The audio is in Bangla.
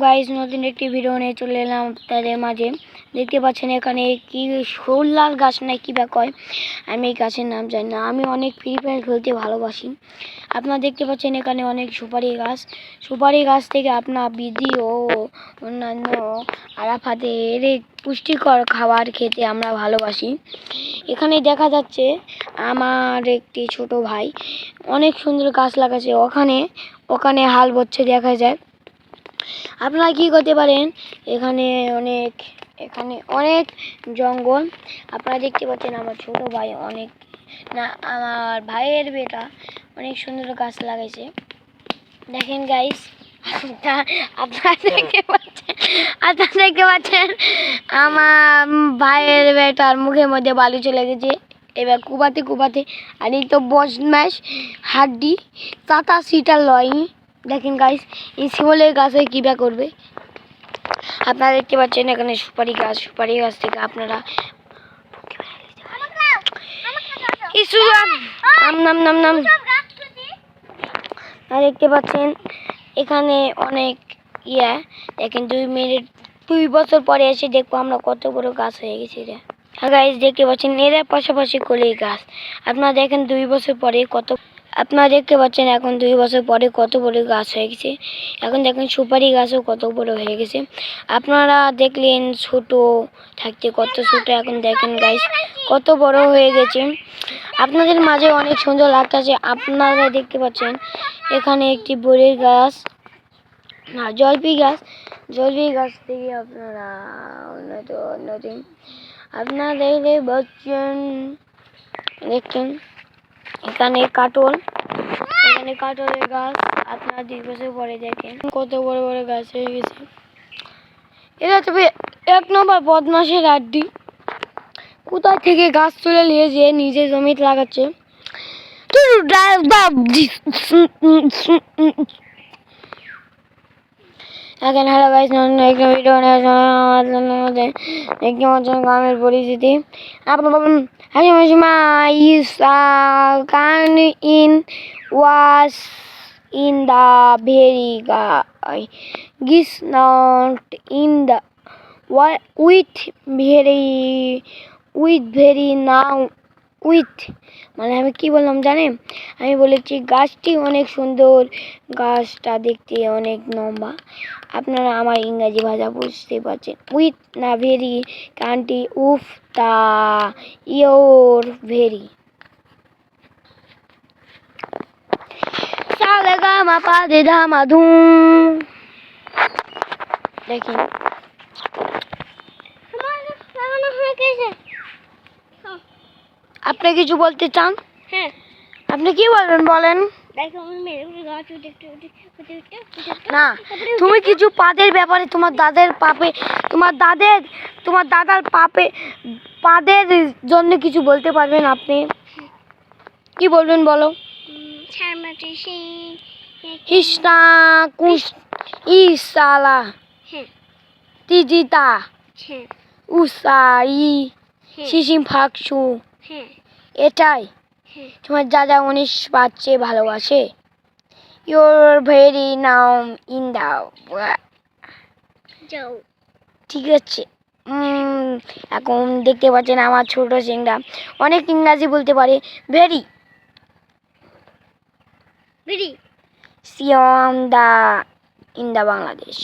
গাইস নতুন একটি ভিডিও নিয়ে চলে এলাম তাদের মাঝে। দেখতে পাচ্ছেন এখানে কি শোলার গাছ না কি বা কয়, আমি এই গাছের নাম জানি না। আমি অনেক ফ্রি ফায়ার খেলতে ভালোবাসি। আপনারা দেখতে পাচ্ছেন এখানে অনেক সুপারি গাছ থেকে আপনার বিধি ও অন্যান্য আরাফাতের পুষ্টিকর খাবার খেতে আমরা ভালোবাসি। এখানে দেখা যাচ্ছে আমার একটি ছোট ভাই অনেক সুন্দর গাছ লাগাচ্ছে, ওখানে হাল বচ্ছে দেখা যায়। আপনারা কি করতে পারেন, এখানে অনেক জঙ্গল। আপনারা দেখতে পাচ্ছেন আমার ছোট ভাই আমার ভাইয়ের বেটা অনেক সুন্দর গাছ লাগাইছে। দেখেন গাইস, আপনারা দেখতে পাচ্ছেন আমার ভাইয়ের বেটার মুখের মধ্যে বালু চলে গেছে। এবার কুবাতে আর এই তো বদমাশ হাড্ডি তাতা সিটা লয়। দেখেন গাইস, এই শিমলের গাছে কিবা করবে। আপনারা দেখতে পাচ্ছেন এখানে সুপারি গাছ থেকে আপনারা দেখতে পাচ্ছেন এখানে অনেক দেখেন 2 বছর পরে এসে দেখবো আমরা কত বড় গাছ হয়ে গেছে। গাইস দেখতে পাচ্ছেন এর পাশাপাশি কলি গাছ। আপনারা দেখেন 2 বছর পরে আপনারা দেখতে পাচ্ছেন এখন 2 বছর পরে কত বড় গাছ হয়ে গেছে। এখন দেখেন সুপারি গাছও কত বড় হয়ে গেছে। আপনারা দেখলেন ছোট থাকতে কত ছোট, এখন দেখেন গাইস কত বড় হয়ে গেছে। আপনাদের মাঝে অনেক সুন্দর লাগতেছে। আপনারা দেখতে পাচ্ছেন এখানে একটি বড়ের গাছ না জলপি গাছ থেকে আপনারা দেখছেন এখানে কাটলের গাছ। আপনার 2 বছর পরে দেখেন কত বড় বড় গাছ হয়ে গেছে। এরা তবে 1 নম্বর বদমাশের আড্ডি, কোথা থেকে গাছ তুলে নিয়ে যেয়ে নিজে জমিতে লাগাচ্ছে। এখন হ্যালো গাইস, একটা ভিডিও দেখতে গ্রামের পরিস্থিতি। আপনার বলুন was in the very guy not in the with very now with মানে আমি কি বললাম জানেন, আমি বলেছি গাছটি অনেক সুন্দর, গাছটা দেখতে অনেক লম্বা। আপনারা আমার ইংরাজি ভাষা বুঝতে পারছেন। উইথ না ভেরি কান্টি উফ তা ইয়োর ভেরি সালেগামা পাদে ধামা ধুম। দেখেন আপনি কিছু বলতে চান? হ্যাঁ, আপনি কি বলবেন বলেন। না, তুমি কিছু পাদের ব্যাপারে তোমার দাদার পাদের জন্য কিছু বলতে পারবেন আপনি? কি বলবেন বলো। হিসনা কুস ইসালা তিজিতা উসাই সিসিম ফাকসু, এটাই তোমার দাদা 19 বাচ্চে ভালোবাসে। ইউর ভেরি নাম ইন দা ঠিক আছে। এখন দেখতে পাচ্ছেন আমার ছোট সিংড়া অনেক ইংরাজি বলতে পারে। ভেরি সিয়ম দা ইন দা বাংলাদেশ।